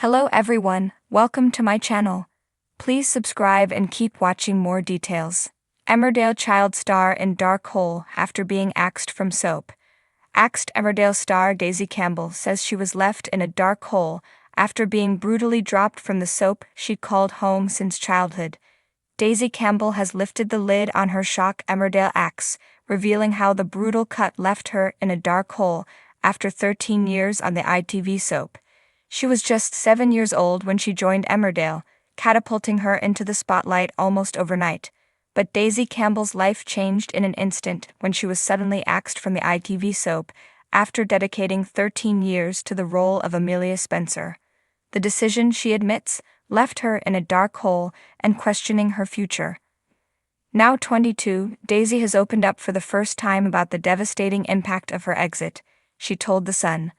Hello everyone, welcome to my channel. Please subscribe and keep watching more details. Emmerdale child star in dark hole after being axed from soap. Axed Emmerdale star Daisy Campbell says she was left in a dark hole after being brutally dropped from the soap she'd called home since childhood. Daisy Campbell has lifted the lid on her shock Emmerdale axe, revealing how the brutal cut left her in a dark hole after 13 years on the ITV soap. She was just 7 years old when she joined Emmerdale, catapulting her into the spotlight almost overnight. But Daisy Campbell's life changed in an instant when she was suddenly axed from the ITV soap after dedicating 13 years to the role of Amelia Spencer. The decision, she admits, left her in a dark hole and questioning her future. Now 22, Daisy has opened up for the first time about the devastating impact of her exit. She told The Sun,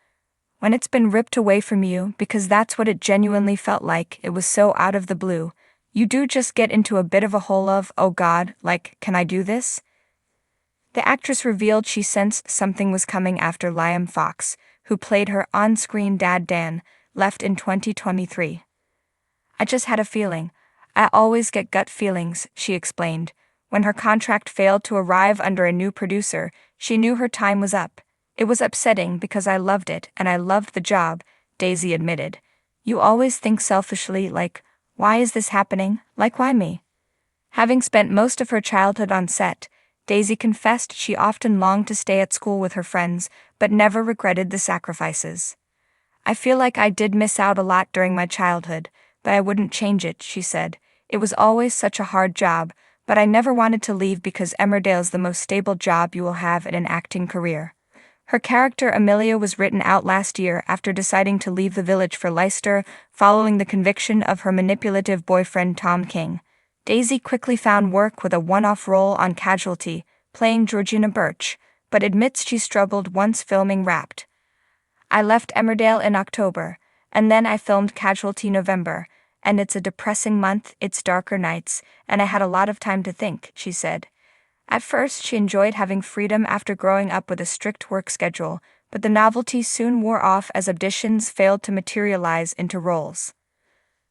"When it's been ripped away from you, because that's what it genuinely felt like, it was so out of the blue, you do just get into a bit of a hole of, oh God, like, can I do this?" The actress revealed she sensed something was coming after Liam Fox, who played her on-screen dad Dan, left in 2023. "I just had a feeling. I always get gut feelings," she explained. When her contract failed to arrive under a new producer, she knew her time was up. "It was upsetting because I loved it and I loved the job," Daisy admitted. "You always think selfishly, like, why is this happening? Like, why me?" Having spent most of her childhood on set, Daisy confessed she often longed to stay at school with her friends, but never regretted the sacrifices. "I feel like I did miss out a lot during my childhood, but I wouldn't change it," she said. "It was always such a hard job, but I never wanted to leave because Emmerdale's the most stable job you will have in an acting career." Her character Amelia was written out last year after deciding to leave the village for Leicester following the conviction of her manipulative boyfriend Tom King. Daisy quickly found work with a one-off role on Casualty, playing Georgina Birch, but admits she struggled once filming Wrapped. "I left Emmerdale in October, and then I filmed Casualty November, and it's a depressing month, it's darker nights, and I had a lot of time to think," she said. At first, she enjoyed having freedom after growing up with a strict work schedule, but the novelty soon wore off as auditions failed to materialize into roles.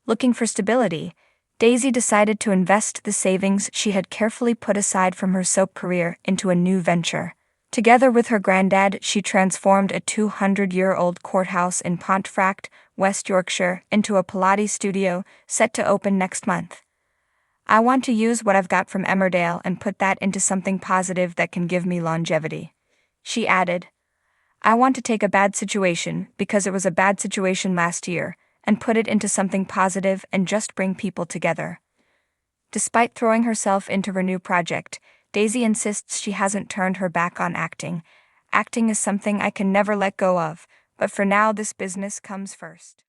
Looking for stability, Daisy decided to invest the savings she had carefully put aside from her soap career into a new venture. Together with her granddad, she transformed a 200-year-old courthouse in Pontefract, West Yorkshire, into a Pilates studio set to open next month. "I want to use what I've got from Emmerdale and put that into something positive that can give me longevity," she added. "I want to take a bad situation, because it was a bad situation last year, and put it into something positive and just bring people together." Despite throwing herself into her new project, Daisy insists she hasn't turned her back on acting. "Acting is something I can never let go of, but for now this business comes first."